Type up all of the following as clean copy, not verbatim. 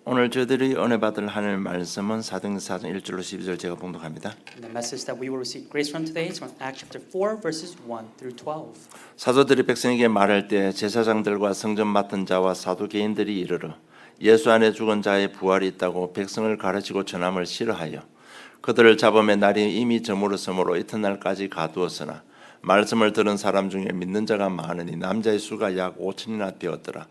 오늘 저희들이 은혜 받을 하나님의 말씀은 사도행전 4장 1절로 12절 제가 봉독합니다. And the message that we will receive grace from today is from Acts chapter 4 verses 1 through 12. 사도들이 백성에게 말할 때 제사장들과 성전 맡은 자와 사두개인들이 이르러 예수 안에 죽은 자의 부활이 있다고 백성을 가르치고 전함을 싫어하여 그들을 잡음에 날이 이미 저물었으므로 이튿날까지 가두었으나 말씀을 들은 사람 중에 믿는 자가 많으니 남자의 수가 약 5천이나 되었더라.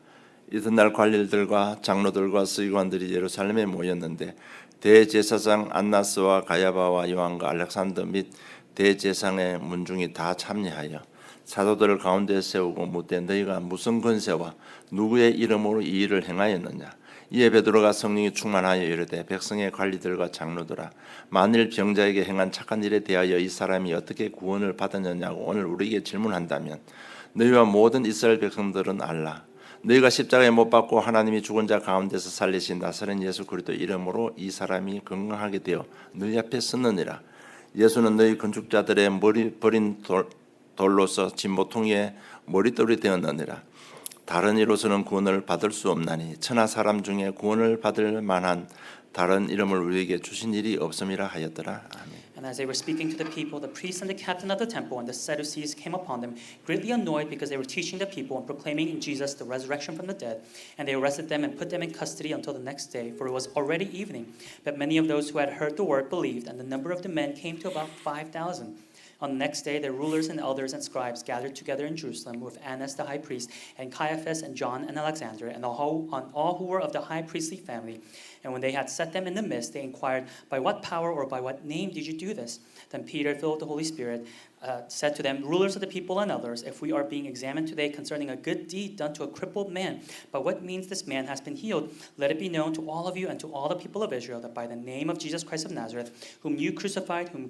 이튿날 관리들과 장로들과 서기관들이 예루살렘에 모였는데 대제사장 안나스와 가야바와 요한과 알렉산더 및 대제사장의 문중이 다 참여하여 사도들을 가운데 세우고 묻되 너희가 무슨 권세와 누구의 이름으로 이 일을 행하였느냐. 이에 베드로가 성령이 충만하여 이르되 백성의 관리들과 장로들아 만일 병자에게 행한 착한 일에 대하여 이 사람이 어떻게 구원을 받았느냐고 오늘 우리에게 질문한다면 너희와 모든 이스라엘 백성들은 알라. 너희가 십자가에 못 박고 하나님이 죽은 자 가운데서 살리신 나사렛 예수 그리스도 이름으로 이 사람이 건강하게 되어 너희 앞에 섰느니라. 예수는 너희 건축자들의 머리 버린 돌로서 진보통에 머릿돌이 되었느니라. 다른 이로서는 구원을 받을 수 없나니 천하 사람 중에 구원을 받을 만한 다른 이름을 우리에게 주신 일이 없음이라 하였더라. 아멘. And as they were speaking to the people, the priest and the captain of the temple and the Sadducees came upon them, greatly annoyed because they were teaching the people and proclaiming in Jesus the resurrection from the dead. And they arrested them and put them in custody until the next day, for it was already evening. But many of those who had heard the word believed, and the number of the men came to about 5,000. On the next day, the rulers and elders and scribes gathered together in Jerusalem with Annas the high priest, and Caiaphas and John and Alexander, and all who were of the high priestly family. And when they had set them in the midst, they inquired, "By what power or by what name did you do this?" Then Peter, filled with the Holy Spirit, said to them, "Rulers of the people and others, if we are being examined today concerning a good deed done to a crippled man, by what means this man has been healed, let it be known to all of you and to all the people of Israel that by the name of Jesus Christ of Nazareth, whom you crucified, whom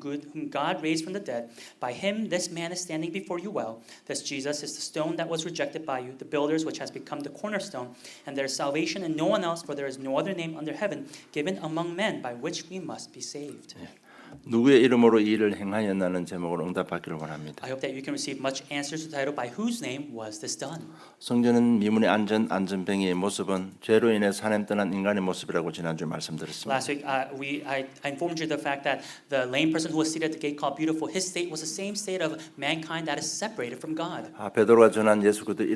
God raised from the dead, by him this man is standing before you well. This Jesus is the stone that was rejected by you, the builders, which has become the cornerstone. And there is salvation in no one else, for there is no other name under heaven given among men by which we must be saved." 누구의 이름으로 이 일을 행하였나는 제목으로 응답받기를 원합니다. I hope that you can receive much answers to the title, "By whose name was this done?" 성전은 미문의 안전뱅이의 모습은 죄로 인해 산에 떠난 인간의 모습이라고 지난주에 말씀드렸습니다. Last week, I informed you the fact that the lame person who was seated at the gate called Beautiful, his state was the same state of mankind that is separated from God. 베드로가 전한 예수 그리스도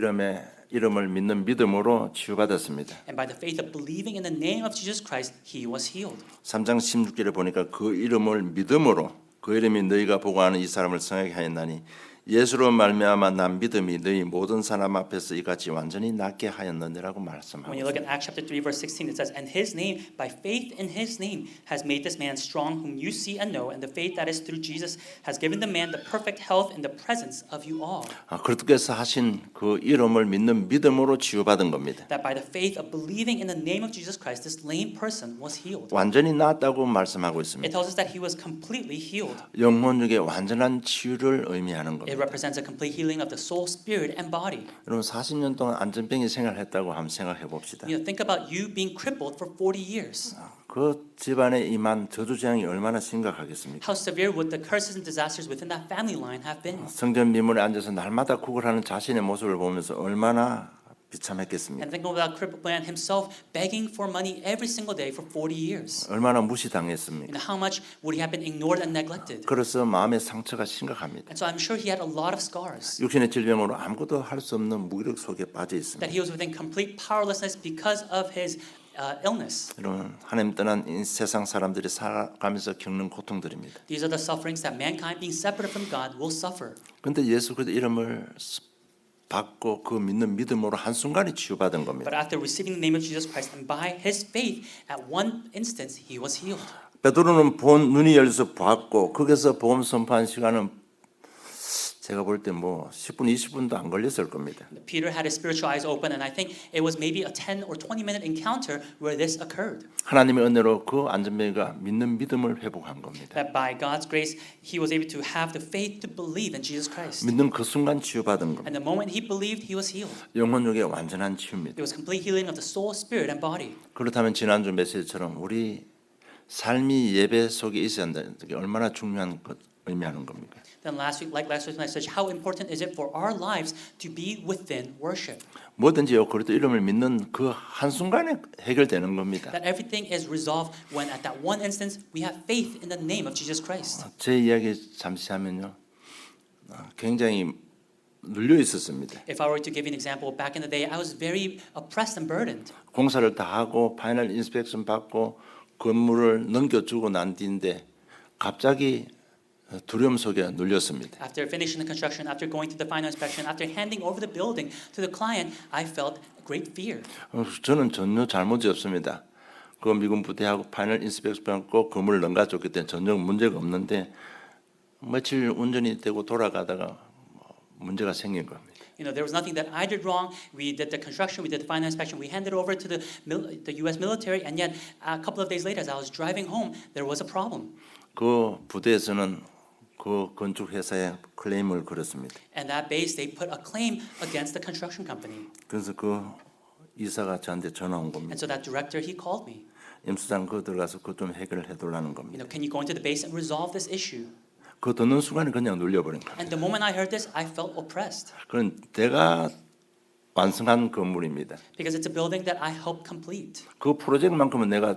이름을 믿는 믿음으로 치유받았습니다. And by the faith of believing in the name of Jesus Christ, he was healed. 3장 16절에 보니까 그 이름을 믿음으로 그 이름이 너희가 보고하는 이 사람을 성하게 하였나니 예수로 말미암아 난 믿음이 너희 모든 사람 앞에서 이같이 완전히 낫게 하였느니라고 말씀하고 When you look at Acts chapter 3 verse 16, it says, "And his name, by faith in his name, has made this man strong whom you see and know, and the faith that is through Jesus has given the man the perfect health in the presence of you all." 그리스도께서 하신 그 이름을 믿는 믿음으로 치유받은 겁니다. That by the faith of believing in the name of Jesus Christ, this lame person was healed. 완전히 낫다고 말씀하고 It 있습니다. tells us that he was completely healed. 영혼육의 완전한 치유를 의미하는 겁니다. It represents a complete healing of the soul, spirit, and body. 여러분 40년 동안 안전병이 생활했다고 한번 생각해 봅시다. Think about you being crippled for 40 years. 그 집안에 임한 저주재앙이 얼마나 심각하겠습니까? How severe would the curses and disasters within that family line have been? 성전 미문에 앉아서 날마다 구걸하는 자신의 모습을 보면서 얼마나 비참했겠습니까? And think about crippled man himself begging for money every single day for 40 years. 얼마나 무시당했습니까? And how much would he have been ignored and neglected? 그래서 마음의 상처가 심각합니다. And so I'm sure he had a lot of scars. 육신의 질병으로 아무것도 할 수 없는 무기력 속에 빠져 있습니다. That he was within complete powerlessness because of his illness. 여러분 하나님 떠난 이 세상 사람들이 살아가면서 겪는 고통들입니다. These are the sufferings that mankind being separated from God will suffer. 그런데 예수 그리스도 이름을 받고 그 믿는 믿음으로 한순간에 치유받은 겁니다. But after receiving the name of Jesus Christ and by his faith, at one instance he was healed. 베드로는 눈이 열려서 봤고 거기서 복음 선포한 시간은 제가 볼 때 뭐 10분 20분도 안 걸렸을 겁니다. Peter had his spiritual eyes open, and I think it was maybe a 10 or 20-minute encounter where this occurred. 하나님의 은혜로 그 안전뱅이가 믿는 믿음을 회복한 겁니다. That by God's grace, he was able to have the faith to believe in Jesus Christ. 믿는 그 순간 치유받은 겁니다. And the moment he believed, he was healed. 영혼육의 완전한 치유입니다. It was complete healing of the soul, spirit, and body. 그렇다면 지난주 메시지처럼 우리 삶이 예배 속에 있어야 한다는 게 얼마나 중요한 의미하는 겁니까? Then last week's message, how important is it for our lives to be within worship? 뭐든지요 그리스도 이름을 믿는 그 한순간에 해결되는 겁니다. That everything is resolved when at that one instance we have faith in the name of Jesus Christ. 제 이야기 잠시 하면요. 굉장히 눌려 있었습니다. If I were to give you an example, back in the day, I was very oppressed and burdened. 공사를 다 하고 파이널 인스펙션 받고 건물을 넘겨주고 난 뒤인데 갑자기 두려움 속에 눌렸습니다. After finishing the construction, after going through the final inspection, after handing over the building to the client, I felt great fear. 저는 전혀 잘못이 없습니다. 그 미군 부대하고 파이널 인스펙션 받고 건물을 넘겨줬기 때문에 전혀 문제가 없는데 며칠 운전이 되고 돌아가다가 문제가 생긴 겁니다. You know, there was nothing that I did wrong. We did the construction, we did the final inspection, we handed over to the U.S. military, and yet a couple of days later, as I was driving home, there was a problem. 그 부대에서는 그 건축 회사에 클레임을 걸었습니다. And that base, they put a claim against the construction company. 그래서 그 이사가 저한테 전화 온 And 겁니다. so that director, he called me. 임 수장 그 들어가서 그거 좀 해결해 달라는 You 겁니다. know, can you go into the base and resolve this issue? 그 듣는 순간에 그냥 눌려버린 겁니다. And the moment I heard this, I felt oppressed 그건 내가 완성한 건물입니다. because it's a building that I helped complete. 그 프로젝트만큼은 내가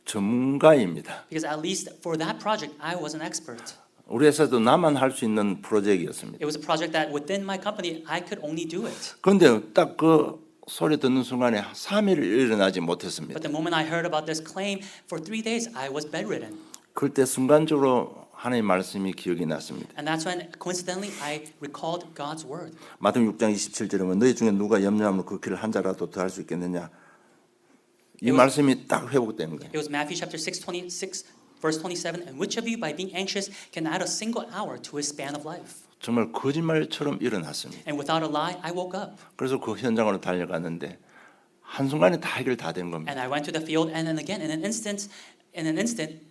전문가입니다. Because at least for that project, I was an expert. 우리 회사도 나만 할 수 있는 프로젝트였습니다. It was a project that within my company, I could only do it. 그런데 딱 그 소리 듣는 순간에 3일 일어나지 못했습니다. But the moment I heard about this claim, for 3 days, I was bedridden. 그때 순간적으로 하나님의 말씀이 기억이 났습니다. And that's when, coincidentally, I recalled God's word. 마태복음 6장 27절에 보면 너희 중에 누가 염려하면 그 길을 한 자라도 더 할 수 있겠느냐. 이 말씀이 딱 회복된 거예요. It was Matthew chapter 6, verse 27. And which of you, by being anxious, can add a single hour to his span of life? 정말 거짓말처럼 일어났습니다. And without a lie, I woke up. 그래서 그 현장으로 달려갔는데 한순간에 다 해결 다 된 겁니다. And I went to the field, and then again, in an instant,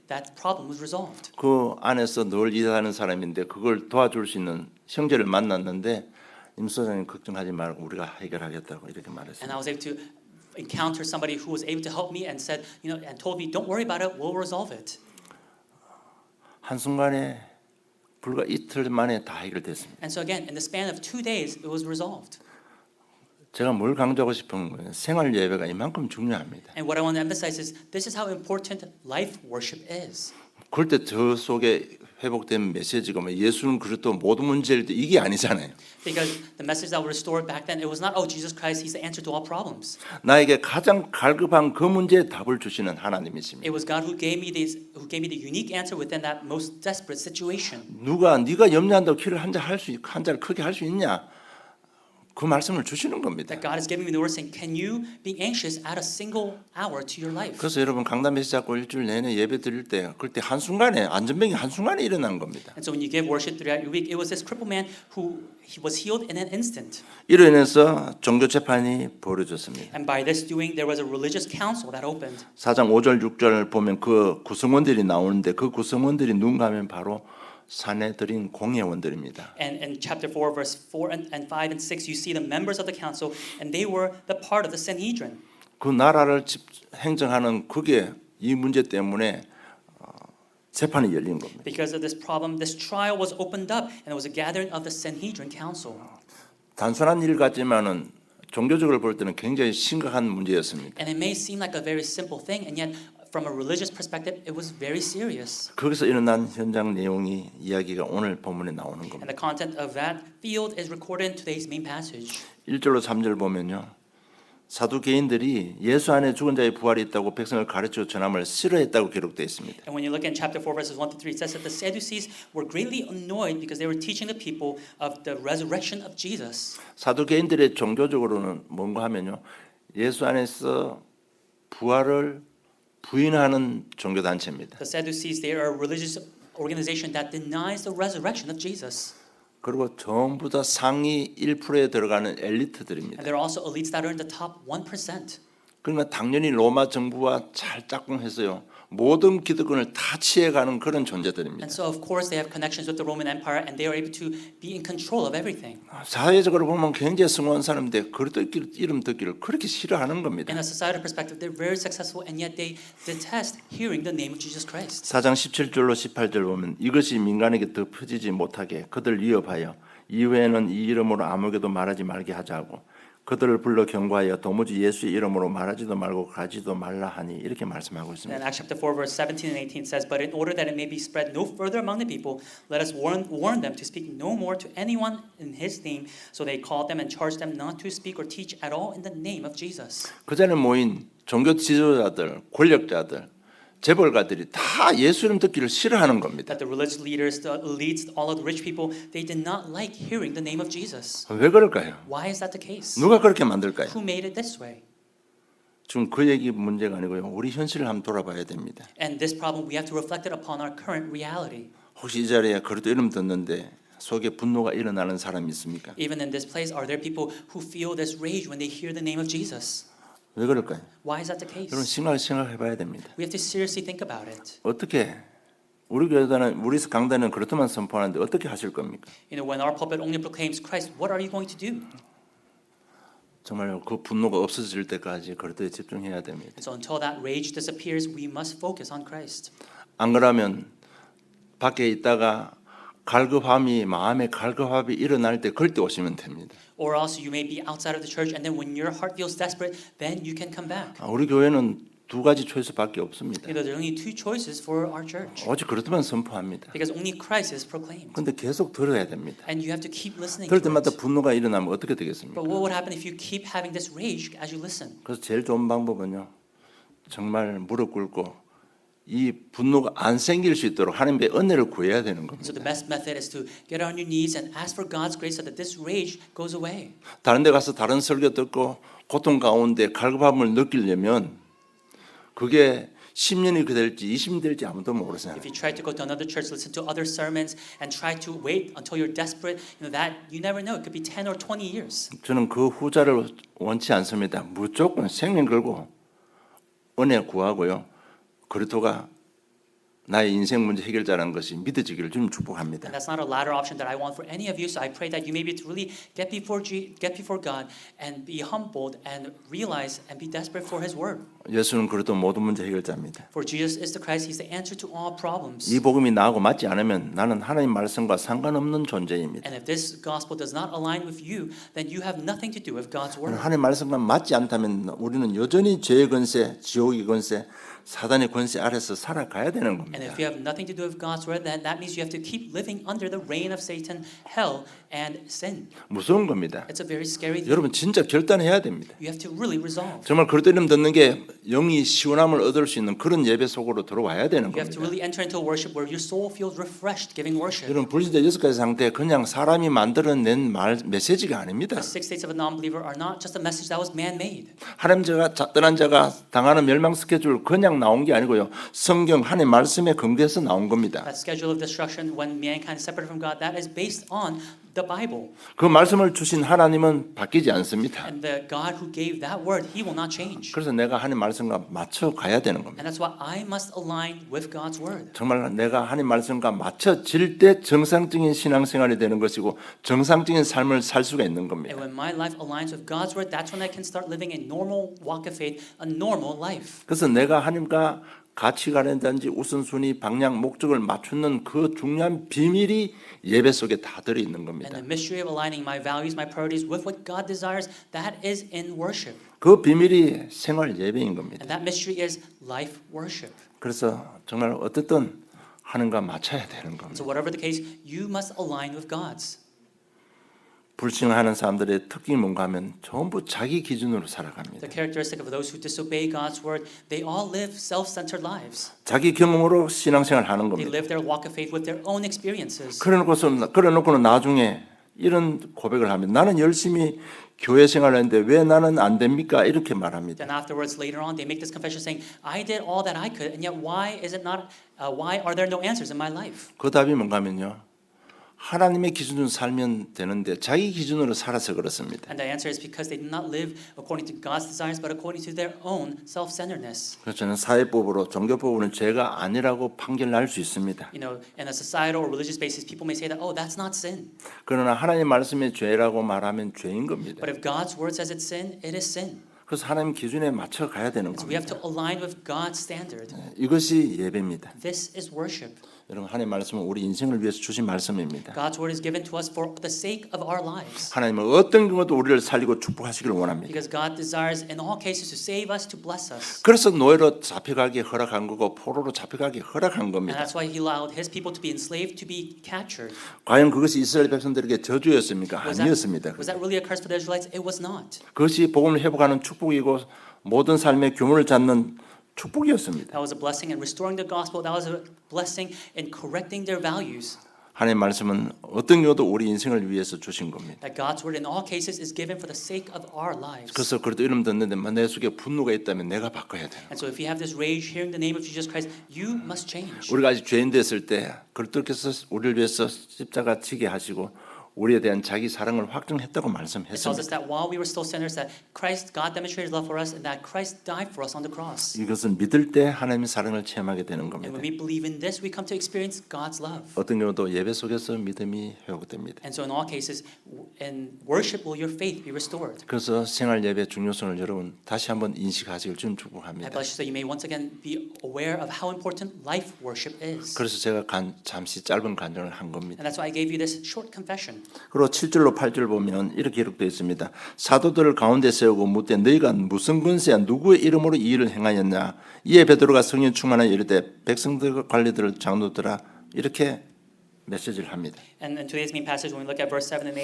that problem was resolved. 그 안에서 늘 일하는 사람인데 그걸 도와줄 수 있는 형제를 만났는데 임 소장님 걱정하지 말고 우리가 해결하겠다고 이렇게 And 말했습니다. I was able to encounter somebody who was able to help me and said, you know, and told me, don't worry about it, we'll resolve it. 한순간에 불과 이틀 만에 다 해결됐습니다. And so again, in the span of 2 days, it was resolved. 제가 뭘 강조하고 싶은 거예요. 생활 예배가 이만큼 중요합니다. And what I want to emphasize is this is how important life worship is. 그럴 때 저 속에 회복된 메시지가 뭐 예수는 그리스도 모든 문제를 이게 아니잖아요. Because the message that was restored back then, it was not, oh, Jesus Christ, he's the answer to all problems. 나에게 가장 갈급한 그 문제에 답을 주시는 하나님이십니다. It was God who gave me the unique answer within that most desperate situation. 네가 염려한다고 키를 한 자를 크게 할 수 있냐? 그 말씀을 주시는 겁니다. That God is giving me the word saying, can you be anxious add a single hour to your life? 그래서 여러분 강단 메시지 잡고 일주일 내내 예배 드릴 때 그럴 때 한순간에 안전병이 한순간에 일어난 겁니다. And so when you give worship throughout your week, it was this crippled man who he was healed in an instant. 이로 인해서 종교 재판이 벌어졌습니다. And by this doing, there was a religious council that opened. 4장 5절 6절 보면 그 구성원들이 나오는데 그 구성원들이 누군가 하면 바로 사내들인 공회원들입니다. And in chapter 4, verse 4 and 5 and 6, you see the members of the council, and they were the part of the Sanhedrin. 그 나라를 행정하는 그게 이 문제 때문에 재판이 열린 겁니다. Because of this problem, this trial was opened up, and it was a gathering of the Sanhedrin council. 단순한 일 같지만은 종교적으로 볼 때는 굉장히 심각한 문제였습니다. And it may seem like a very simple thing, and yet from a religious perspective, it was very serious. 거기서 일어난 현장 내용이 이야기가 오늘 본문에 나오는 And 겁니다. the content of that field is recorded in today's main passage. 1절로 3절 보면요. 사두개인들이 예수 안에 죽은 자의 부활이 있다고 백성을 가르쳐 전함을 싫어했다고 기록되어 있습니다. And when you look in chapter 4, verses 1 to 3, it says that the Sadducees were greatly annoyed because they were teaching the people of the resurrection of Jesus. 사두개인들의 종교적으로는 뭔가 하면요. 예수 안에서 부활을 부인하는 종교 단체입니다. The Sadducees, they are a religious organization that denies the resurrection of Jesus. 그리고 전부 다 상위 1%에 들어가는 And 엘리트들입니다. there are also elites that are in the top 1%. 그러니까 당연히 로마 정부와 잘 짝꿍해서요. 모든 기득권을 다 취해가는 그런 존재들입니다. And so, of course, they have connections with the Roman Empire, and they are able to be in control of everything. 사회적으로 보면 굉장히 성공한 사람인데 그리스도 이름 듣기를 그렇게 싫어하는 겁니다. In a societal perspective, they're very successful, and yet they detest hearing the name of Jesus Christ. 4장 17절로 18절 보면 이것이 민간에게 더 퍼지지 못하게 그들 위협하여 이후에는 이 이름으로 아무에게도 말하지 말게 하자고 그들을 불러 경고하여 도무지 예수의 이름으로 말하지도 말고 가지도 말라 하니 이렇게 말씀하고 있습니다. And Acts chapter 4, verse 17 and 18 says, But in order that it may be spread no further among the people, let us warn them to speak no more to anyone in his name. So they called them and charged them not to speak or teach at all in the name of Jesus. 그 자리에 모인 종교 지도자들, 권력자들, 재벌가들이 다 예수 이름 듣기를 싫어하는 겁니다. That the religious leaders, the elites, all of the rich people, they did not like hearing the name of Jesus. 왜 그럴까요? Why is that the case? 누가 그렇게 만들까요? Who made it this way? 지금 그 얘기 문제가 아니고요. 우리 현실을 한번 돌아봐야 됩니다. And this problem, we have to reflect it upon our current reality. 혹시 이 자리에 그리스도 이름 듣는데 속에 분노가 일어나는 사람이 있습니까? Even in this place, are there people who feel this rage when they hear the name of Jesus? 왜 그럴까요? Why is that the case? 여러분 생각해봐야 됩니다. We have to seriously think about it. 어떻게 우리 교회는 우리 강단은 그렇다만 선포하는데 어떻게 하실 겁니까? You know, when our pulpit only proclaims Christ, what are you going to do? 정말 그 분노가 없어질 때까지 그리스도에 집중해야 됩니다. And so until that rage disappears, we must focus on Christ. 안 그러면 밖에 있다가 갈급함이 마음에 갈급함이 일어날 때 그럴 때 오시면 됩니다. Or else you may be outside of the church, and then when your heart feels desperate, then you can come back. 우리 교회는 두 가지 초이스밖에 없습니다. You know, there are only two choices for our church, 오직 그렇다만 선포합니다. because only Christ is proclaimed, 그런데 계속 들어야 됩니다. and you have to keep listening 들을 to 때마다 it. 분노가 일어나면 어떻게 되겠습니까? But what would happen if you keep having this rage as you listen? 그래서 제일 좋은 방법은요. 정말 무릎 꿇고 이 분노가 안 생길 수 있도록 하나님의 은혜를 구해야 되는 So the 겁니다. best method is to get on your knees and ask for God's grace so that this rage goes away. 다른 데 가서 다른 설교 듣고 고통 가운데 갈급함을 느끼려면 그게 10년이 될지 20년이 될지 아무도 모르잖아요. If you try to go to another church, listen to other sermons, and try to wait until you're desperate, you know that you never know. It could be 10 or 20 years. 저는 그 후자를 원치 않습니다. 무조건 생명 걸고 은혜 구하고요. 그리스도가 나의 인생 문제 해결자라는 것이 믿어지기를 좀 축복합니다. And that's not a latter option that I want for any of you. So I pray that you may be able to really get before God and be humbled and realize and be desperate for His word. 예수는 그리스도 모든 문제 해결자입니다. For Jesus is the Christ. He's the answer to all problems. 이 복음이 나하고 맞지 않으면 나는 하나님 말씀과 상관없는 존재입니다. And if this gospel does not align with you, then you have nothing to do with God's word. 하나님 말씀과 맞지 않다면 우리는 여전히 죄의 권세, 지옥의 권세, 사단의 권세 아래서 살아가야 되는 겁니다. And if you have nothing to do with God's word, then that means you have to keep living under the reign of Satan, hell, and sin. 무서운 겁니다. It's a very scary thing. 여러분 진짜 결단해야 됩니다. You have to really resolve. 정말 그리스도 이름 듣는 게 영이 시원함을 얻을 수 있는 그런 예배 속으로 들어와야 되는 You have to 겁니다. really enter into worship where your soul feels refreshed giving worship. 여러분 불신자 6가지 상태 그냥 사람이 만들어낸 메시지가 아닙니다. The 6 states of a non-believer are not just a message that was man-made. 하나님 자가 떠난 자가 당하는 멸망 스케줄 그냥 나온 게 아니고요. 성경 하나님 말씀에 근거해서 나온 겁니다. That schedule of destruction when mankind is separated from God, that is based on the Bible. 그 말씀을 주신 하나님은 바뀌지 않습니다. And the God who gave that word, He will not change. 그래서 내가 하나님 말씀과 맞춰 가야 되는 겁니다. And that's why I must align with God's word. 정말 내가 하나님 말씀과 맞춰질 때 정상적인 신앙생활이 되는 것이고 정상적인 삶을 살 수가 있는 겁니다. And when my life aligns with God's word, that's when I can start living a normal walk of faith, a normal life. 그래서 내가 하나님과 가치관이라든지 우선순위, 방향, 목적을 맞추는 그 중요한 비밀이 예배 속에 다 들어 있는 And 겁니다. the mystery of aligning my values, my priorities with what God desires, that is in worship. 그 비밀이 생활 예배인 겁니다. And that mystery is life worship. 그래서 정말 어쨌든 하나님과 맞춰야 되는 겁니다. So whatever the case, you must align with God's. 불신하는 사람들의 특징이 뭔가 하면 전부 자기 기준으로 살아갑니다. The characteristic of those who disobey God's word, they all live self-centered lives. 자기 경험으로 신앙생활 하는 They 겁니다. live their walk of faith with their own experiences. 그래놓고는 나중에 이런 고백을 하면 나는 열심히 교회 생활했는데 왜 나는 안 됩니까? 이렇게 말합니다. Then afterwards, later on, they make this confession saying, "I did all that I could, and yet why is it not? Why are there no answers in my life?" 그 답이 뭔가 하면요. 하나님의 기준으로 살면 되는데 자기 기준으로 살아서 그렇습니다. And the answer is because they did not live according to God's desires, but according to their own self-centeredness. 그래서 저는 사회법으로 종교법으로는 죄가 아니라고 판결날 수 있습니다. You know, in a societal or religious basis, people may say that, oh, that's not sin. 그러나 하나님 말씀의 죄라고 말하면 죄인 겁니다. But if God's word says it's sin, it is sin. 그래서 하나님 기준에 맞춰 가야 되는 So we have 겁니다. to align with God's standard. 이것이 예배입니다. This is worship. 여러분 하나님 말씀은 우리 인생을 위해서 주신 말씀입니다. God's word is given to us for the sake of our lives. 하나님은 어떤 경우도 우리를 살리고 축복하시기를 원합니다. Because God desires in all cases to save us, to bless us. 그래서 노예로 잡혀가기 허락한 거고 포로로 잡혀가기 허락한 And 겁니다. that's why he allowed his people to be enslaved, to be captured. 과연 그것이 이스라엘 백성들에게 저주였습니까? 아니었습니다. Was that really a curse for the Israelites? It was not. 그것이 복음을 회복하는 축복이고 모든 삶의 규모를 잡는 축복이었습니다. That was a blessing in restoring the gospel. That was a blessing in correcting their values. 하나님 말씀은 어떤 경우도 우리 인생을 위해서 주신 겁니다. That God's word in all cases is given for the sake of our lives. 그래서 그래도 이름 듣는데 내 속에 분노가 있다면 내가 바꿔야 돼요. And so if you have this rage hearing the name of Jesus Christ, you must change. 우리가 아직 죄인 됐을 때 그리스도께서 우리를 위해서 십자가 지게 하시고 우리에 대한 자기 사랑을 확증했다고 It tells us 말씀했습니다. that while we were still sinners, that Christ, God demonstrated love for us, and that Christ died for us on the cross. 이것은 믿을 때 하나님의 사랑을 체험하게 되는 And 겁니다. when we believe in this, we come to experience God's love. 어떤 경우도 예배 속에서 믿음이 회복됩니다. And so in all cases, in worship will your faith be restored. 그래서 생활 예배 중요성을 여러분 다시 한번 인식하시길 좀 I 축복합니다. bless you so you may once again be aware of how important life worship is. 그래서 제가 잠시 짧은 간증을 한 겁니다. And that's why I gave you this short confession. 그리고 7절로 8절 보면 이렇게 기록되어 있습니다. 사도들을 가운데 세우고 묻되 너희가 무슨 권세야 누구의 이름으로 이 일을 행하였냐. 이에 베드로가 성령 충만하여 이르되 백성들 관리들 장로들아 이렇게 메시지를 합니다. And in today's main passage, when we look at verse 7 and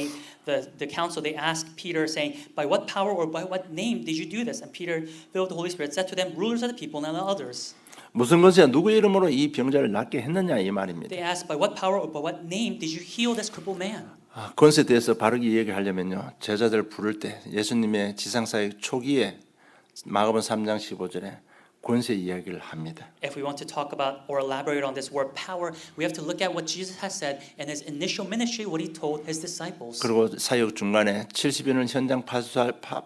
8, the council, they ask Peter, saying, by what power or by what name did you do this? And Peter, filled with the Holy Spirit, said to them, rulers of the people and the others. 무슨 권세야 누구의 이름으로 이 병자를 낫게 했느냐 이 말입니다. They asked, by what power or by what name did you heal this crippled man? 권세에 대해서 바르게 얘기하려면요. 제자들 부를 때 예수님의 지상사역 초기에 마가복음 3장 15절에 권세 이야기를 합니다. If we want to talk about or elaborate on this word power, we have to look at what Jesus has said in his initial ministry, what he told his disciples. 그리고 사역 중간에 70여는 현장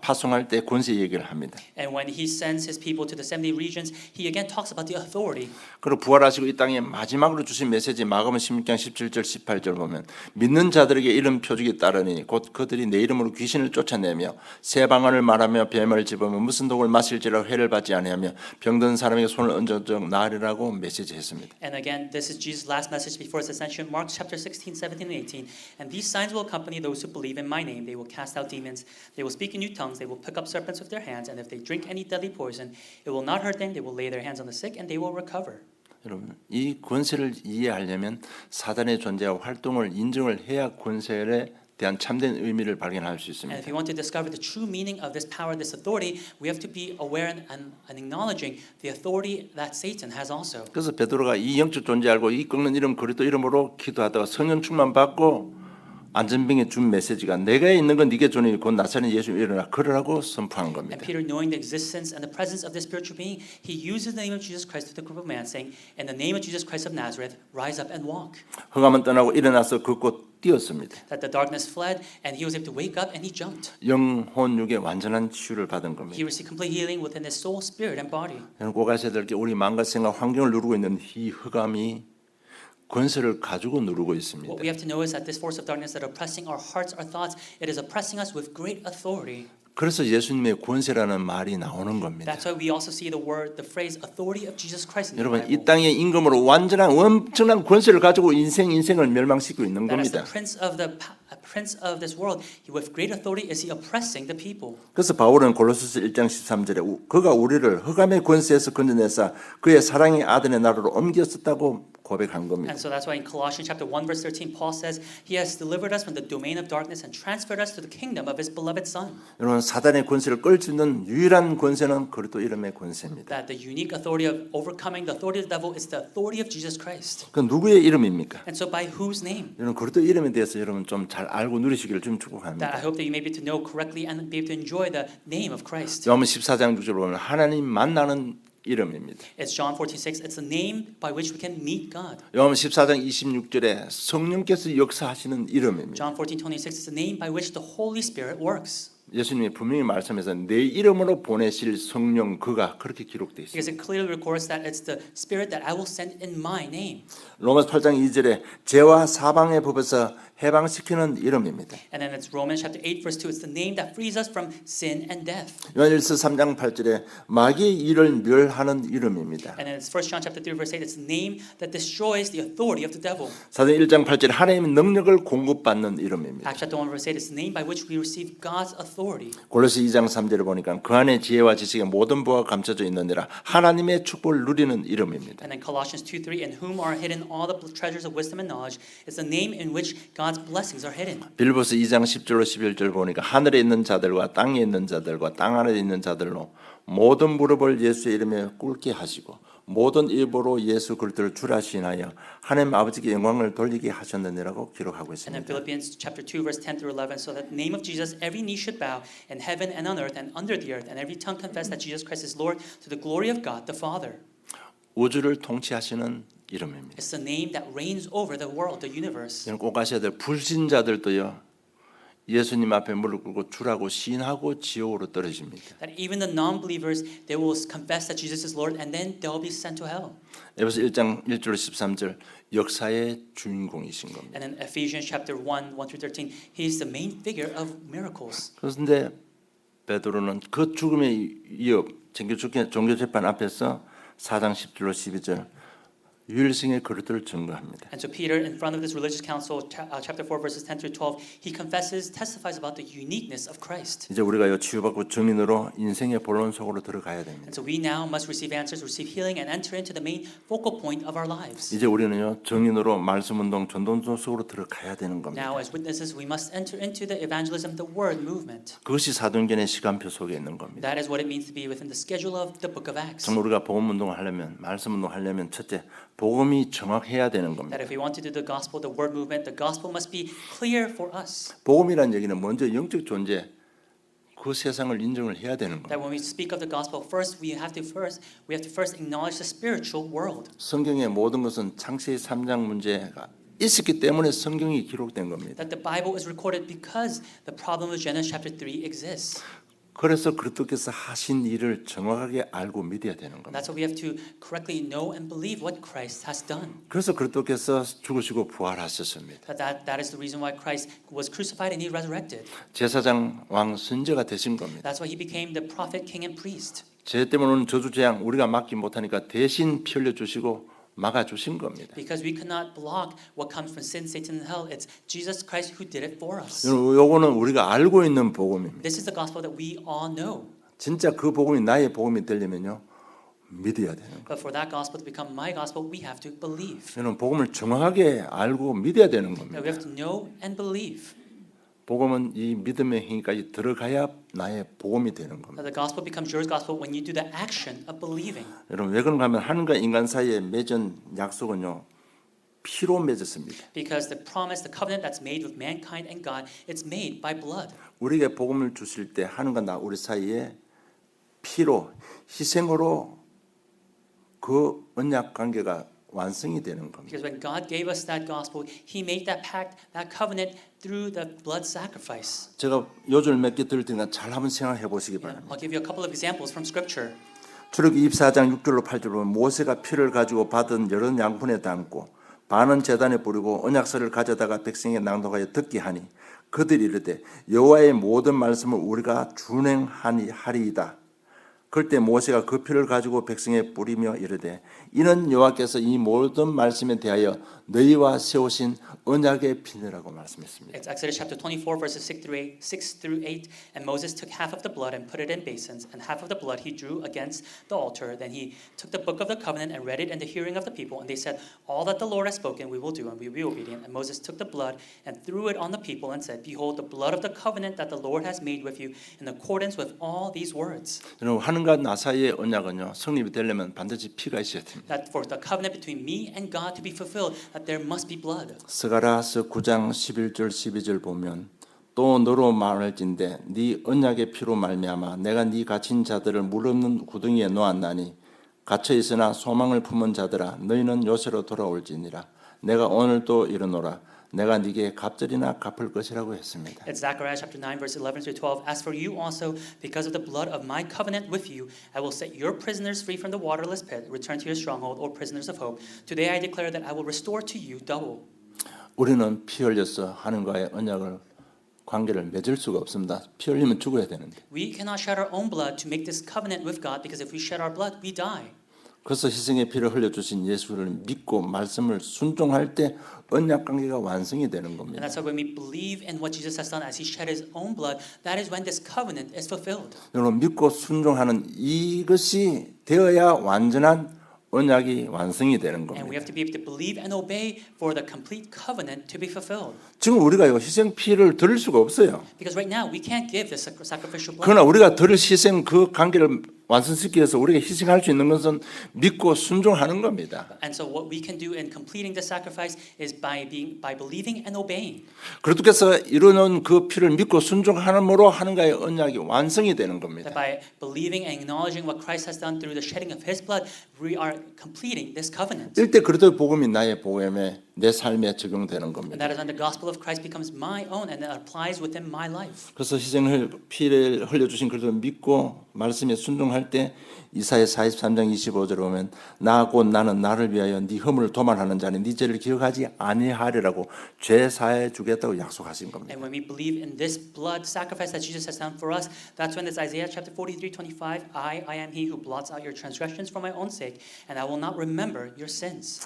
파송할 때 권세 얘기를 합니다. And when he sends his people to the 70 regions, he again talks about the authority. 그리고 부활하시고 이 땅에 마지막으로 주신 메시지 마가복음 16장 17절 18절 보면 믿는 자들에게 이런 표적이 따르니 곧 그들이 내 이름으로 귀신을 쫓아내며 새 방언을 말하며 뱀을 집으며 무슨 독을 마실지라도 해를 받지 아니하며 병든 사람에게 손을 얹어 나으리라고 메시지했습니다. And again, this is Jesus' last message before his ascension, Mark chapter 16, 17, and 18. And these signs will accompany those who believe in my name. They will cast out demons. They will speak in new tongues. They will pick up serpents with their hands. And if they drink any deadly poison, it will not hurt them. They will lay their hands on the sick and they will recover. 여러분, 이 권세를 이해하려면 사단의 존재와 활동을 인정을 해야 권세에 대한 참된 의미를 발견할 수 And 있습니다. if you want to discover the true meaning of this power, this authority, we have to be aware and acknowledging the authority that Satan has also. 그래서 베드로가 이 영적 존재 알고 이 꺾는 이름 그리스도 이름으로 기도하다가 성령 충만 받고 안전병에 준 메시지가 내가 있는 건 네게 주니 곧 나사렛 예수 일어나 걸으라고 선포한 겁니다. And Peter, knowing the existence and the presence of this spiritual being, he uses the name of Jesus Christ to the crippled man, saying, "In the name of Jesus Christ of Nazareth, rise up and walk." 흑암은 떠나고 일어나서 걷고 뛰었습니다. That the darkness fled, and he was able to wake up, and he jumped. 영혼 육의 완전한 치유를 받은 겁니다. He received complete healing within his soul, spirit, and body. 여러분 꼭 아셔야 될 게 우리 마음과 생각 환경을 누르고 있는 이 흑암이 권세를 가지고 누르고 있습니다. What we have to know is that this force of darkness that oppressing our hearts, our thoughts, it is oppressing us with great authority. 그래서 예수님의 권세라는 말이 나오는 겁니다. That's why we also see the word, the phrase, authority of Jesus Christ in the 여러분 Bible. 이 땅의 임금으로 완전한 엄청난 권세를 가지고 인생을 멸망시키고 있는 That as the 겁니다. prince of this world, with great authority is he oppressing the people. 그래서 바울은 골로새서 1장 13절에 그가 우리를 흑암의 권세에서 건져내사 그의 사랑의 아들의 나라로 옮겼었다고 고백한 겁니다. And so that's why in Colossians chapter 1 verse 13 Paul says he has delivered us from the domain of darkness and transferred us to the kingdom of his beloved son. 여러분 사단의 권세를 끌 수 있는 유일한 권세는 그리스도 이름의 권세입니다. That the unique authority of overcoming the authority of the devil is the authority of Jesus Christ. 그 누구의 이름입니까? And so by whose name? 여러분 그리스도 이름에 대해서 여러분 좀 잘 알고 누리시기를 좀 That 축복합니다. I hope that you may be to know correctly and be able to enjoy the name of Christ. 요한복음 14장 6절 보면 하나님 만나는 이름입니다. It's John 14:6. It's the name by which we can meet God. 요한복음 14장 26절에 성령께서 역사하시는 이름입니다. John 14:26 is the name by which the Holy Spirit works. 예수님이 분명히 말씀해서 내 이름으로 보내실 성령 그가 그렇게 기록되어 있습니다. Because it clearly records that it's the Spirit that I will send in my name. 로마서 8장 2절에 죄와 사방의 법에서 해방시키는 이름입니다. And then it's Romans chapter 8 verse 2. It's the name that frees us from sin and death. 요한일서 3장 8절에 마귀의 일을 멸하는 이름입니다. And then it's 1 John chapter 3 verse 8. It's the name that destroys the authority of the devil. 사도행 1장 8절에 하나님의 능력을 공급받는 이름입니다. Acts chapter 1 verse 8. It's the name by which we receive God's authority. 골로새 2장 3절을 보니까 그 안에 지혜와 지식의 모든 보화가 감춰져 있느니라 하나님의 축복을 누리는 이름입니다. And then Colossians 2:3. In whom are hidden all the treasures of wisdom and knowledge. It's the name in which God's blessings are hidden. 빌보스 2장 10절로 11절 보니까 하늘에 있는 자들과 땅에 있는 자들과 땅 안에 있는 자들로 모든 무릎을 예수의 이름에 꿇게 하시고 모든 입으로 예수 그리스도를 주라 하시나여 하나님 아버지께 영광을 돌리게 하셨느니라고 기록하고 And then 있습니다. Philippians chapter 2 verse 10 through 11. So that the name of Jesus every knee should bow in heaven and on earth and under the earth, and every tongue confess that Jesus Christ is Lord to the glory of God the Father. 우주를 통치하시는 이름입니다. It's the name that reigns over the world, the universe. 여러분 꼭 아셔야 될 불신자들도요. 예수님 앞에 무릎 꿇고 주라고 시인하고 지옥으로 떨어집니다. That even the non-believers, they will confess that Jesus is Lord, and then they'll be sent to hell. 에베소 1장 1절 13절 역사의 주인공이신 겁니다. And in Ephesians chapter 1 through 13, he is the main figure of miracles. 그런데 베드로는 그 죽음의 위협, 종교 재판 앞에서 4장 10절로 12절 유일성의 그릇들을 증거합니다. And so Peter, in front of this religious council, chapter 4 verses 10 through 12, he testifies about the uniqueness of Christ. 이제 우리가요 치유받고 증인으로 인생의 본론 속으로 들어가야 됩니다. And so we now must receive answers, receive healing, and enter into the main focal point of our lives. 이제 우리는요 증인으로 말씀 운동, 전도운동 속으로 들어가야 되는 겁니다. Now, as witnesses, we must enter into the evangelism, the word movement. 그것이 사도행전의 시간표 속에 있는 겁니다. That is what it means to be within the schedule of the book of Acts. 정말 우리가 복음 운동을 하려면, 말씀 운동을 하려면 첫째 복음이 정확해야 되는 겁니다. That if we want to do the gospel, the word movement, the gospel must be clear for us. 복음이란 얘기는 먼저 영적 존재, 그 세상을 인정을 해야 되는 겁니다. That when we speak of the gospel, first we have to first acknowledge the spiritual world. 성경의 모든 것은 창세기 3장 문제가 있었기 때문에 성경이 기록된 겁니다. That the Bible is recorded because the problem of Genesis chapter 3 exists. 그래서 그리스도께서 하신 일을 정확하게 알고 믿어야 되는 겁니다. That's why we have to correctly know and believe what Christ has done. 그래서 그리스도께서 죽으시고 부활하셨습니다. That is the reason why Christ was crucified and he resurrected. 제사장 왕 선지자가 되신 겁니다. That's why he became the prophet, king, and priest. 죄 때문에 오는 저주 재앙 우리가 막지 못하니까 대신 피 흘려 주시고 막아 주신 겁니다. Because we could not block what comes from sin, Satan, and hell. It's Jesus Christ who did it for us. 요거는 우리가 알고 있는 복음입니다. This is the gospel that we all know. 진짜 그 복음이 나의 복음이 되려면요 믿어야 되는 거예요. But for that gospel to become my gospel, we have to believe. 저는 복음을 정확하게 알고 믿어야 되는 That 겁니다. we have to know and believe. 복음은 이 믿음의 행위까지 들어가야 나의 복음이 되는 겁니다. That the gospel becomes your gospel when you do the action of believing. 여러분 왜 그런가 하면 하나님과 인간 사이에 맺은 약속은요 피로 맺었습니다. Because the promise, the covenant that's made with mankind and God, it's made by blood. 우리에게 복음을 주실 때 하나님과 나 우리 사이에 피로 희생으로 그 언약 관계가 완성이 되는 겁니다. Because when God gave us that gospel, He made that pact, that covenant through the blood sacrifice. 제가 요절 몇 개 드릴 테니까 잘 한번 생각해 보시기 바랍니다. I'll give you a couple of examples from Scripture. 출애굽기 24장 6절로 8절 보면 모세가 피를 가지고 받은 여러 양분에 담고 반은 제단에 뿌리고 언약서를 가져다가 백성에게 낭독하여 듣게 하니 그들이 이르되 여호와의 모든 말씀을 우리가 준행하니 하리이다. 그럴 때 모세가 그 피를 가지고 백성에 뿌리며 이르되 이는 여호와께서 이 모든 말씀에 대하여 너희와 세우신 언약의 피니라고 말씀했습니다. It's Exodus chapter 24 verses 6 through 8. And Moses took half of the blood and put it in basins, and half of the blood he drew against the altar. Then he took the book of the covenant and read it in the hearing of the people. And they said, all that the Lord has spoken we will do, and we will be obedient. And Moses took the blood and threw it on the people and said, behold, the blood of the covenant that the Lord has made with you in accordance with all these words. 여러분 하나님과 나 사이의 언약은요 성립이 되려면 반드시 피가 있어야 됩니다. That for the covenant between me and God to be fulfilled, that there must be blood. 스가랴서 9장 11절 12절 보면 또 너로 말할진대 네 언약의 피로 말미암아 내가 네 갇힌 자들을 물 없는 구덩이에 놓았나니 갇혀 있으나 소망을 품은 자들아 너희는 요새로 돌아올지니라. 내가 오늘 또 이르노라. 내가 네게 갑절이나 갚을 것이라고 했습니다. It's Zechariah chapter 9 verse 11 through 12. As for you also, because of the blood of my covenant with you, I will set your prisoners free from the waterless pit. Return to your stronghold, O prisoners of hope. Today I declare that I will restore to you double. 우리는 피 흘려서 하나님과의 언약을 관계를 맺을 수가 없습니다. 피 흘리면 죽어야 되는데. We cannot shed our own blood to make this covenant with God because if we shed our blood, we die. 그래서 희생의 피를 흘려주신 예수를 믿고 말씀을 순종할 때 언약 관계가 완성이 되는 And 겁니다. that's why when we believe in what Jesus has done as he shed his own blood, that is when this covenant is fulfilled. 여러분 믿고 순종하는 이것이 되어야 완전한 언약이 완성이 되는 And we have 겁니다. to be able to believe and obey for the complete covenant to be fulfilled. 지금 우리가 이 희생 피를 드릴 수가 없어요. Because right now we can't give this sacrificial blood. 그러나 우리가 드릴 희생 그 관계를 완성시키기 위해서 우리가 희생할 수 있는 것은 믿고 순종하는 겁니다. And so what we can do in completing the sacrifice is by believing and obeying. 그리스도께서 이루는 그 피를 믿고 순종함으로 하나님과의 언약이 완성이 되는 겁니다. That by believing and acknowledging what Christ has done through the shedding of his blood, we are completing this covenant. 이때 그리스도의 복음이 나의 복음에 내 삶에 적용되는 And 겁니다. that is when the gospel of Christ becomes my own and it applies within my life. 그래서 희생을 피를 흘려주신 그리스도를 믿고 말씀에 순종할 때 이사야 43장 25절에 보면 나 곧 나는 나를 위하여 네 허물을 도말하는 자니 네 죄를 기억하지 아니하리라고 죄 사해 주겠다고 약속하신 겁니다. And when we believe in this blood sacrifice that Jesus has done for us, that's when it's Isaiah chapter 43:25. I am he who blots out your transgressions for my own sake, and I will not remember your sins.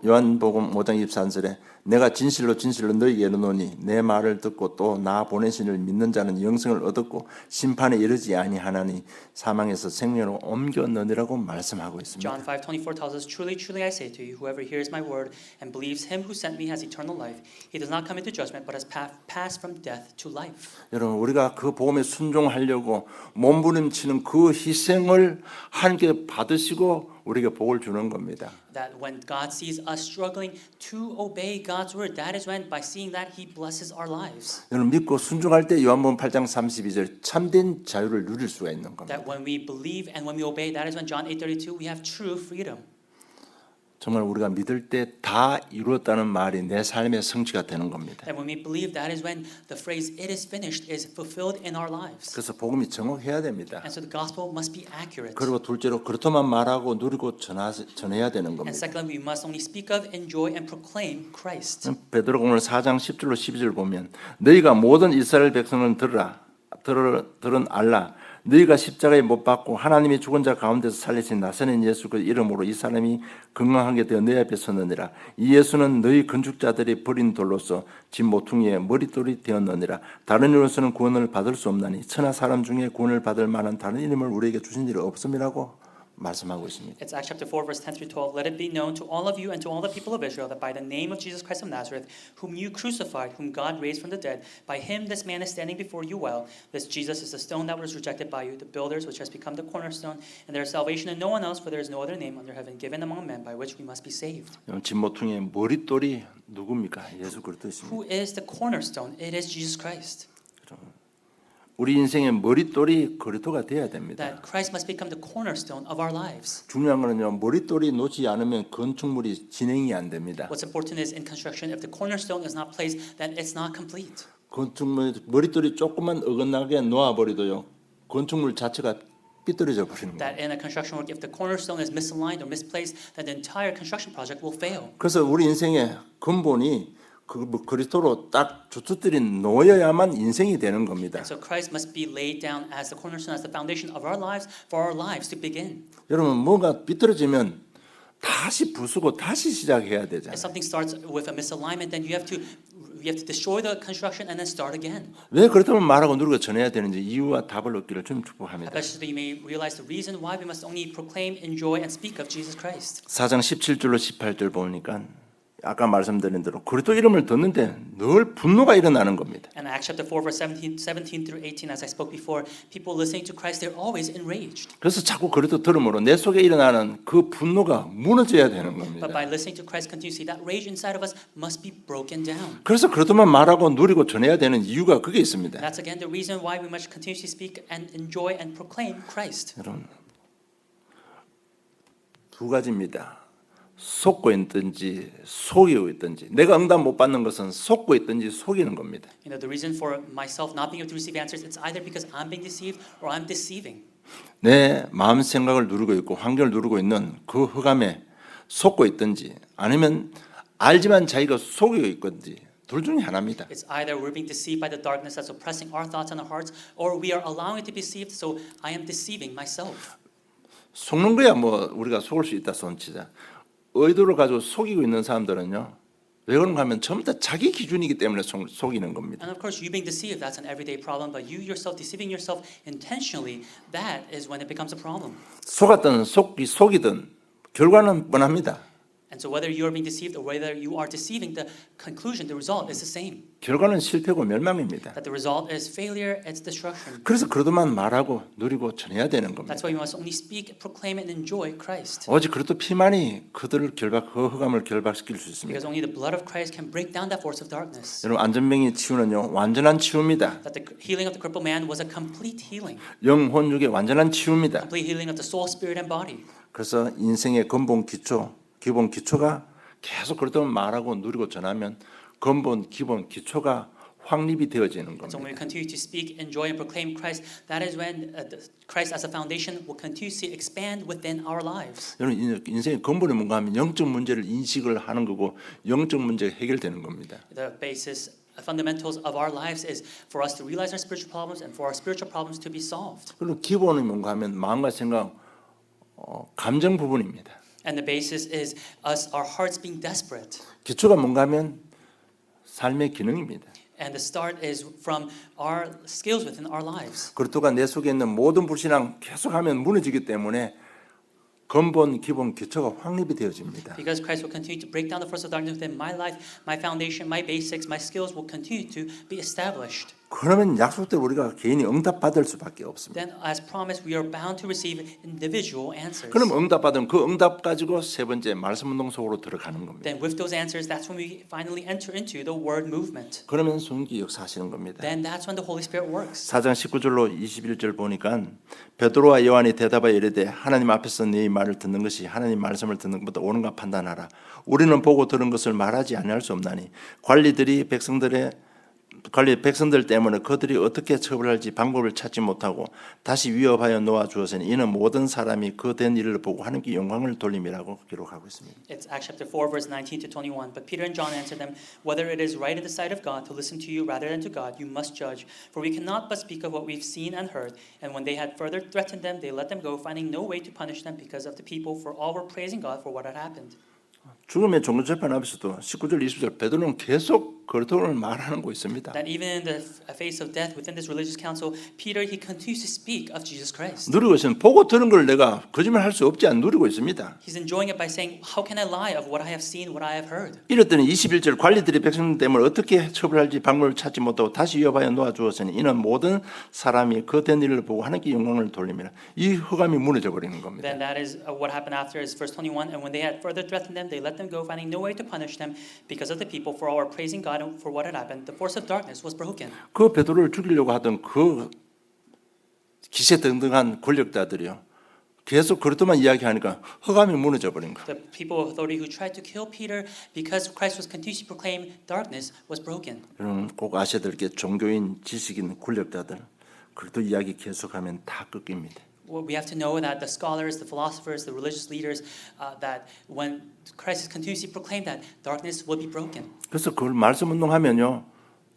요한복음 5장 24절에 내가 진실로 진실로 너희에게 이르노니 내 말을 듣고 또 나 보내신 이를 믿는 자는 영생을 얻었고 심판에 이르지 아니하나니 사망에서 생명으로 옮겼느니라고 말씀하고 있습니다. John 5:24 tells us, Truly, truly I say to you, whoever hears my word and believes him who sent me has eternal life. He does not come into judgment, but has passed from death to life. 여러분 우리가 그 복음에 순종하려고 몸부림치는 그 희생을 하나님께 받으시고 우리에게 복을 주는 겁니다. That when God sees us struggling to obey God's word, that is when by seeing that He blesses our lives. 여러분 믿고 순종할 때 요한복음 8장 32절 참된 자유를 누릴 수가 있는 겁니다. That when we believe and when we obey, that is when John 8:32 we have true freedom. 정말 우리가 믿을 때 다 이루었다는 말이 내 삶의 성취가 되는 겁니다. That when we believe, that is when the phrase "it is finished" is fulfilled in our lives. 그래서 복음이 정확해야 됩니다. And so the gospel must be accurate. 그리고 둘째로 그렇다만 말하고 누리고 전해야 되는 And 겁니다. secondly, we must only speak of, enjoy, and proclaim Christ. 베드로가 오늘 4장 10절로 12절 보면 너희가 모든 이스라엘 백성은 들은 알라 너희가 십자가에 못 박고 하나님이 죽은 자 가운데서 살리신 나사렛 예수 그 이름으로 이 사람이 건강하게 되어 너희 앞에 섰느니라. 이 예수는 너희 건축자들이 버린 돌로서 집 모퉁이에 머릿돌이 되었느니라. 다른 이로서는 구원을 받을 수 없나니 천하 사람 중에 구원을 받을 만한 다른 이름을 우리에게 주신 일이 없음이라고 말씀하고 있습니다. It's Acts chapter 4, verse 10 through 12. Let it be known to all of you and to all the people of Israel that by the name of Jesus Christ of Nazareth, whom you crucified, whom God raised from the dead, by him this man is standing before you well. This Jesus is the stone that was rejected by you, the builders, which has become the cornerstone, and there is salvation in no one else, for there is no other name under heaven given among men by which we must be saved. 집 모퉁이의 머릿돌이 누굽니까? 예수 그리스도입니다. Who is the cornerstone? It is Jesus Christ. 우리 인생의 머릿돌이 그리스도가 돼야 됩니다. That Christ must become the cornerstone of our lives. 중요한 거는요. 머릿돌이 놓지 않으면 건축물이 진행이 안 됩니다. What's important is in construction, if the cornerstone is not placed, then it's not complete. 건축물 머릿돌이 조금만 어긋나게 놓아버리도요. 건축물 자체가 삐뚤어져 버리는 거예요. That in a construction work, if the cornerstone is misaligned or misplaced, then the entire construction project will fail. 그래서 우리 인생의 근본이 그리스도로 딱 주춧들이 놓여야만 인생이 되는 겁니다. And so Christ must be laid down as the cornerstone, as the foundation of our lives, for our lives to begin. 여러분 뭔가 삐뚤어지면 다시 부수고 다시 시작해야 If 되잖아요. something starts with a misalignment, then you have to destroy the construction and then start again. 왜 그렇다면 말하고 누리고 전해야 되는지 이유와 답을 얻기를 좀 축복합니다. Especially so you may realize the reason why we must only proclaim, enjoy, and speak of Jesus Christ. 4장 17절로 18절 보니까 아까 말씀드린 대로 그리스도 이름을 듣는데 늘 분노가 일어나는 겁니다. And Acts chapter 4, verse 17 through 18, as I spoke before, people listening to Christ, they're always enraged. 그래서 자꾸 그리스도 들음으로 내 속에 일어나는 그 분노가 무너져야 되는 겁니다. But by listening to Christ continuously, that rage inside of us must be broken down. 그래서 그리스도만 말하고 누리고 전해야 되는 이유가 그게 있습니다. That's again the reason why we must continuously speak and enjoy and proclaim Christ. 여러분 두 가지입니다. 속고 있든지 속이고 있든지. 내가 응답 못 받는 것은 속고 있든지 속이는 겁니다. You know, the reason for myself not being able to receive answers, it's either because I'm being deceived or I'm deceiving. 내 마음 생각을 누르고 있고 환경을 누르고 있는 그 흑암에 속고 있든지 아니면 알지만 자기가 속이고 있든지 둘 중에 하나입니다. It's either we're being deceived by the darkness that's oppressing our thoughts and our hearts, or we are allowing it to be deceived, so I am deceiving myself. 속는 거야 뭐 우리가 속을 수 있다 손치자. 의도를 가지고 속이고 있는 사람들은요. 왜 그런가 하면 전부 다 자기 기준이기 때문에 속이는 겁니다. And of course, you being deceived, that's an everyday problem, but you yourself deceiving yourself intentionally, that is when it becomes a problem. 속았든 속이든 결과는 뻔합니다. And so whether you are being deceived or whether you are deceiving, the conclusion, the result is the same. 결과는 실패고 멸망입니다. That the result is failure, it's destruction. 그래서 그러도만 말하고 누리고 전해야 되는 겁니다. That's why we must only speak, proclaim, and enjoy Christ. 오직 그래도 피만이 그들을 그 흑암을 결박시킬 수 있습니다. Because only the blood of Christ can break down that force of darkness. 여러분 안전병이 치유는요 완전한 치유입니다. That the healing of the crippled man was a complete healing. 영혼 육의 완전한 치유입니다. Complete healing of the soul, spirit, and body. 그래서 인생의 근본 기본 기초가 계속 그러도록 말하고 누리고 전하면 근본 기본 기초가 확립이 되어지는 So when we 겁니다. continue to speak, enjoy, and proclaim Christ, that is when Christ as a foundation will continue to expand within our lives. 여러분 인생의 근본이 뭔가 하면 영적 문제를 인식을 하는 거고 영적 문제가 해결되는 겁니다. The basis, fundamentals of our lives is for us to realize our spiritual problems and for our spiritual problems to be solved. 그리고 기본이 뭔가 하면 마음과 생각, 감정 부분입니다. And the basis is our hearts being desperate. 기초가 뭔가 하면 삶의 기능입니다. And the start is from our skills within our lives. 그렇다가 내 속에 있는 모든 불신앙 계속하면 무너지기 때문에 근본, 기본, 기초가 확립이 되어집니다. Because Christ will continue to break down the force of darkness within my life, my foundation, my basics, my skills will continue to be established. 그러면 약속대로 우리가 개인이 응답받을 수밖에 없습니다. Then, as promised, we are bound to receive individual answers. 그럼 응답받으면 그 응답 가지고 세 번째 말씀 운동 속으로 들어가는 겁니다. Then, with those answers, that's when we finally enter into the word movement. 그러면 성령이 역사하시는 겁니다. Then, that's when the Holy Spirit works. 4장 19절로 21절 보니까 베드로와 요한이 대답하여 이르되 하나님 앞에서 네 말을 듣는 것이 하나님 말씀을 듣는 것보다 옳은가 판단하라. 우리는 보고 들은 것을 말하지 아니할 수 없나니 백성들 때문에 그들이 어떻게 처벌할지 방법을 찾지 못하고 다시 위협하여 놓아 주었으니 이는 모든 사람이 그 된 일을 보고 하나님께 영광을 돌림이라고 기록하고 있습니다. It's Acts chapter 4, verse 19 to 21. But Peter and John answered them, whether it is right in the sight of God to listen to you rather than to God, you must judge. For we cannot but speak of what we've seen and heard. And when they had further threatened them, they let them go, finding no way to punish them because of the people, for all were praising God for what had happened. 죽음의 종교재판 앞에서도 19절 20절 베드로는 계속 그렇다고 말하는 거 있습니다. That even in the face of death within this religious council, Peter, he continues to speak of Jesus Christ. 누리고 있으면 보고 들은 걸 내가 거짓말할 수 없지 않 누리고 있습니다. He's enjoying it by saying, how can I lie of what I have seen, what I have heard? 이랬더니 21절 관리들이 백성 때문에 어떻게 처벌할지 방법을 찾지 못하고 다시 위협하여 놓아 주었으니 이는 모든 사람이 그 된 일을 보고 하나님께 영광을 돌림이라. 이 흑암이 무너져 버리는 겁니다. Then that is what happened after is verse 21. And when they had further threatened them, they let them go, finding no way to punish them because of the people, for all were praising God for what had happened. The force of darkness was broken. 그 베드로를 죽이려고 하던 그 기세등등한 권력자들이요. 계속 그렇게만 이야기하니까 흑암이 무너져 버린 거예요. The people of authority who tried to kill Peter because Christ was continuing to proclaim darkness was broken. 여러분 꼭 아셔야 될 게 종교인, 지식인, 권력자들 그래도 이야기 계속하면 다 꺾입니다. Well, we have to know that the scholars, the philosophers, the religious leaders, that when Christ continues to proclaim that darkness will be broken. 그래서 그걸 말씀 운동하면요.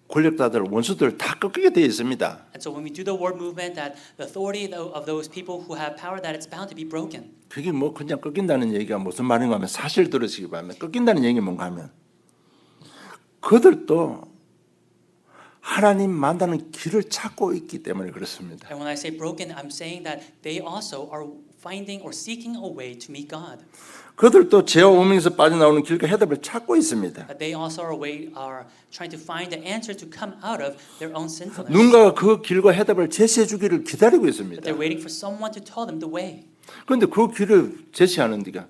권력자들, 원수들 다 꺾이게 되어 있습니다. And so when we do the word movement, that the authority of those people who have power, that it's bound to be broken. 그게 뭐 그냥 꺾인다는 얘기가 무슨 말인가 하면 사실 들으시기 바랍니다. 꺾인다는 얘기가 뭔가 하면 그들도 하나님 만나는 길을 찾고 있기 때문에 그렇습니다. And when I say broken, I'm saying that they also are finding or seeking a way to meet God. 그들도 죄와 운명에서 빠져나오는 길과 해답을 찾고 있습니다. That they also are trying to find the answer to come out of their own sinfulness. 누군가가 그 길과 해답을 제시해 주기를 기다리고 있습니다. That they're waiting for someone to tell them the way. 그런데 그 길을 제시하는 데가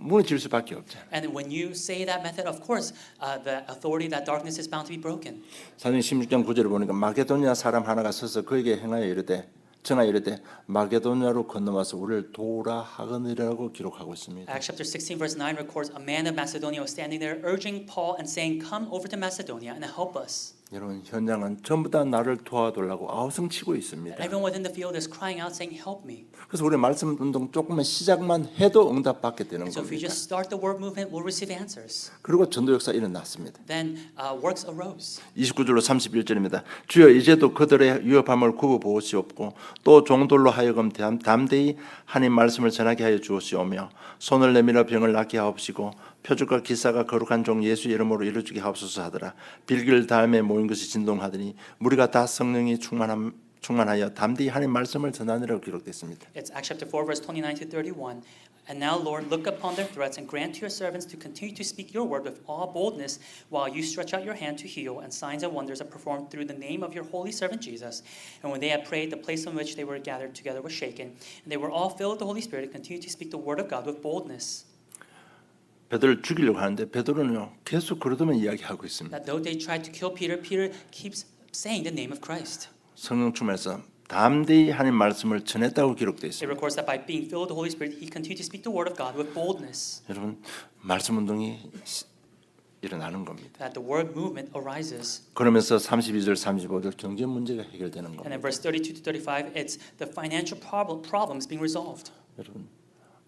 무너질 수밖에 없잖아요. And when you say that method, of course, the authority, that darkness is bound to be broken. 사도행 16장 9절을 보니까 마게도니아 사람 하나가 서서 그에게 행하여 이르되 전하 이르되 마게도냐로 건너와서 우리를 도우라 하거니라고 기록하고 있습니다. Acts chapter 16 verse 9 records a man of Macedonia was standing there urging Paul and saying, "Come over to Macedonia and help us." 여러분 현장은 전부 다 나를 도와달라고 아우성치고 있습니다. Everyone within the field is crying out saying, "Help me." 그래서 우리 말씀 운동 조금만 시작만 해도 응답받게 되는 So if we 겁니다. just start the word movement, we'll receive answers. 그리고 전도 역사 일어났습니다. Then works arose. 29절로 31절입니다. 주여 이제도 그들의 위협함을 굽어 보시옵고 또 종들로 하여금 담대히 하나님 말씀을 전하게 하여 주옵시오며 손을 내밀어 병을 낫게 하옵시고 표적과 기사가 거룩한 종 예수 이름으로 이루어지게 하옵소서 하더라. 빌길 다음에 모인 것이 진동하더니 무리가 다 성령이 충만하여 담대히 하나님 말씀을 전하느라고 기록됐습니다. It's Acts chapter 4 verse 29 to 31. And now, Lord, look upon their threats and grant to your servants to continue to speak your word with all boldness while you stretch out your hand to heal, and signs and wonders are performed through the name of your holy servant Jesus. And when they had prayed, the place in which they were gathered together was shaken, and they were all filled with the Holy Spirit and continued to speak the word of God with boldness. 베드로를 죽이려고 하는데 베드로는요 계속 그러더만 이야기하고 있습니다. That though they tried to kill Peter, Peter keeps saying the name of Christ. 성령 충만해서 담대히 하나님 말씀을 전했다고 기록되어 It 있습니다. records that by being filled with the Holy Spirit, he continued to speak the word of God with boldness. 여러분 말씀 운동이 일어나는 겁니다. That the word movement arises. 그러면서 32절 35절 경제 문제가 해결되는 And in 겁니다. verse 32 to 35, it's the financial problems being resolved. 여러분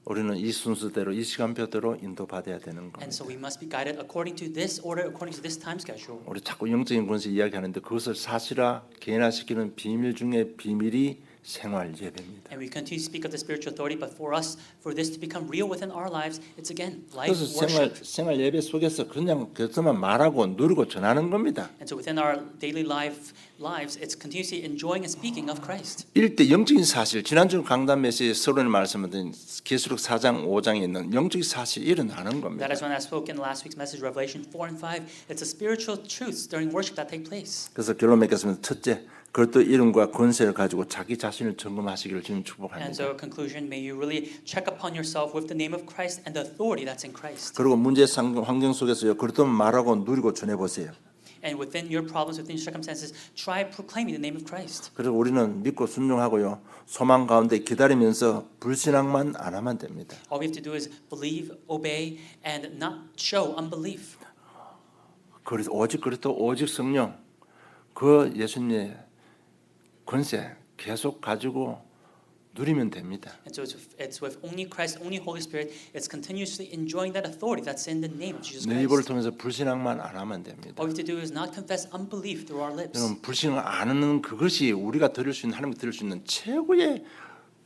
우리는 이 순서대로 이 시간표대로 인도받아야 되는 And so 겁니다. we must be guided according to this order, according to this time schedule. 우리 자꾸 영적인 권세 이야기하는데 그것을 사실화 개인화시키는 비밀 중에 비밀이 생활 예배입니다. And we continue to speak of the spiritual authority, but for us, for this to become real within our lives, it's again life 그래서 worship. 생활 예배 속에서 그냥 그것만 말하고 누리고 전하는 겁니다. And so within our daily lives, it's continuously enjoying and speaking of Christ. 이럴 때 영적인 사실 지난주 강단 메시지 서론의 말씀을 드린 계시록 4장 5장에 있는 영적인 사실이 일어나는 겁니다. That is when I spoke in last week's message, Revelation 4 and 5. It's the spiritual truths during worship that take place. 그래서 결론 맺겠습니다. 첫째, 그것도 이름과 권세를 가지고 자기 자신을 점검하시기를 주님 And 축복합니다. so, in conclusion, may you really check upon yourself with the name of Christ and the authority that's in Christ. 그리고 문제 환경 속에서요. 그렇다면 말하고 누리고 전해 보세요. And within your problems, within your circumstances, try proclaiming the name of Christ. 그리고 우리는 믿고 순종하고요. 소망 가운데 기다리면서 불신앙만 안 하면 됩니다. All we have to do is believe, obey, and not show unbelief. 그래서 오직 성령 그 예수님의 권세 계속 가지고 누리면 됩니다. And so it's with only Christ, only Holy Spirit. It's continuously enjoying that authority that's in the name of Jesus 내 입을 Christ. 통해서 불신앙만 안 하면 됩니다. All we have to do is not confess unbelief through our lips. 여러분 불신앙 안 하는 그것이 우리가 드릴 수 있는 하나님께 드릴 수 있는 최고의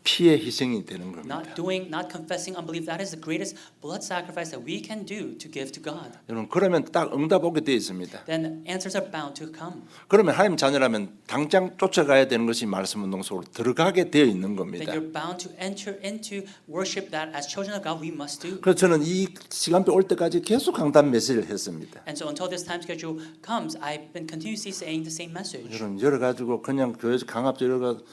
피의 희생이 되는 겁니다. Not confessing unbelief, that is the greatest blood sacrifice that we can do to give to God. 여러분 그러면 딱 응답 오게 되어 있습니다. Then answers are bound to come. 그러면 하나님 자녀라면 당장 쫓아가야 되는 것이 말씀 운동 속으로 들어가게 되어 있는 Then 겁니다. you're bound to enter into worship that as children of God we must do. 그래서 저는 이 시간표 올 때까지 계속 강단 메시지를 했습니다. And so until this time schedule comes, I've been continuously saying the same message. 여러분 열어가지고 그냥 교회 강압적 열어가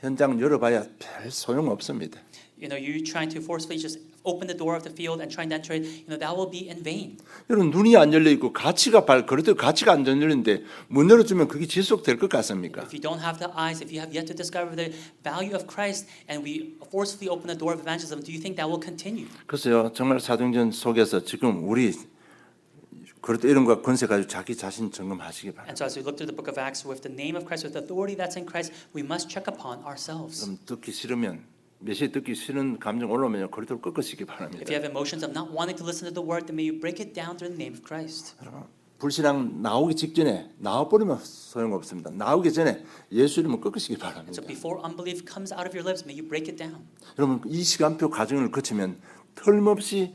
현장 열어봐야 별 소용 없습니다. You know, you trying to forcefully just open the door of the field and trying to enter it, you know, that will be in vain. 여러분 눈이 안 열려 있고 그래도 가치가 안 열리는데 문 열어주면 그게 지속될 것 같습니까? If you don't have the eyes, if you have yet to discover the value of Christ, and we forcefully open the door of evangelism, do you think that will continue? 글쎄요 정말 사도행전 속에서 지금 우리 그것도 이름과 권세 가지고 자기 자신 점검하시기 바랍니다. And so as we look through the book of Acts with the name of Christ, with the authority that's in Christ, we must check upon ourselves. 그럼 듣기 싫으면 메시지 듣기 싫은 감정 올라오면 그리도록 꺾으시기 바랍니다. If you have emotions of not wanting to listen to the word, then may you break it down through the name of Christ. 불신앙 나오기 직전에 나와버리면 소용없습니다. 나오기 전에 예수 이름을 꺾으시기 And 바랍니다. so before unbelief comes out of your lips, may you break it down. 여러분 이 시간표 과정을 거치면 틀림없이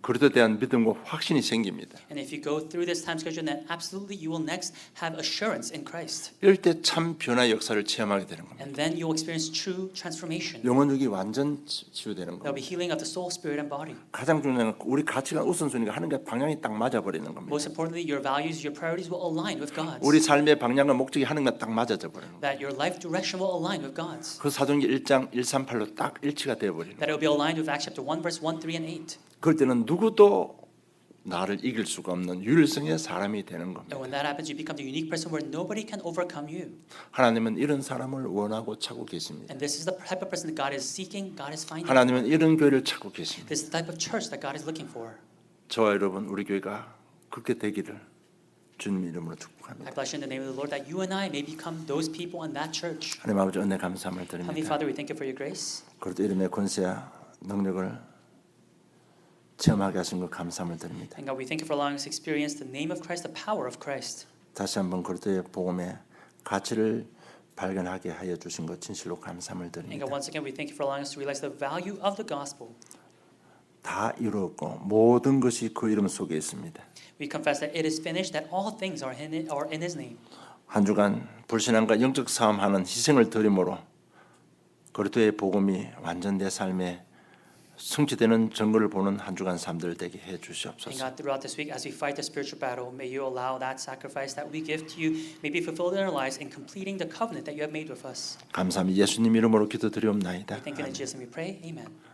그리스도에 대한 믿음과 확신이 생깁니다. And if you go through this time schedule, then absolutely you will next have assurance in Christ. 이럴 때 참 변화 역사를 체험하게 되는 겁니다. And then you'll experience true transformation. 영혼육이 완전 치유되는 There'll 겁니다. be healing of the soul, spirit, and body. 가장 중요한 건 우리 가치관 우선순위가 하는 게 방향이 딱 맞아버리는 겁니다. Most importantly, your values, your priorities will align with God's. 우리 삶의 방향과 목적이 하는 게 딱 맞아져 버리는 겁니다. That your life direction will align with God's. 그 사도행전 1장 138로 딱 일치가 되어 버리는 겁니다. That it will be aligned with Acts chapter 1, verse 1, 3, and 8. 그럴 때는 누구도 나를 이길 수가 없는 유일성의 사람이 되는 And 겁니다. when that happens, you become the unique person where nobody can overcome you. 하나님은 이런 사람을 원하고 찾고 계십니다. And this is the type of person that God is seeking, God is finding. 하나님은 이런 교회를 찾고 계십니다. This is the type of church that God is looking for. 저와 여러분 우리 교회가 그렇게 되기를 주님 이름으로 I 축복합니다. bless you in the name of the Lord that you and I may become those people in that church. 하나님 아버지 은혜 감사함을 Heavenly 드립니다. Father, we thank you for your grace. 그리스도 이름의 권세와 능력을 체험하게 하신 것 감사함을 드립니다. And God, we thank you for allowing us to experience the name of Christ, the power of Christ. 다시 한번 그리스도의 복음의 가치를 발견하게 하여 주신 것 진실로 감사함을 And 드립니다. God, once again, we thank you for allowing us to realize the value of the gospel. 다 이루었고 모든 것이 그 이름 속에 있습니다. We confess that it is finished, that all things are in His name. 한 주간 불신앙과 영적 싸움하는 희생을 드림으로 그리스도의 복음이 완전 내 삶에 성취되는 증거를 보는 한 주간 삶들 되게 해 And 주시옵소서. God, throughout this week, as we fight the spiritual battle, may you allow that sacrifice that we give to you may be fulfilled in our lives in completing the covenant that you have made with us. 감사합니다. 예수님 이름으로 기도드리옵나이다. We thank you in Jesus' name we pray. Amen.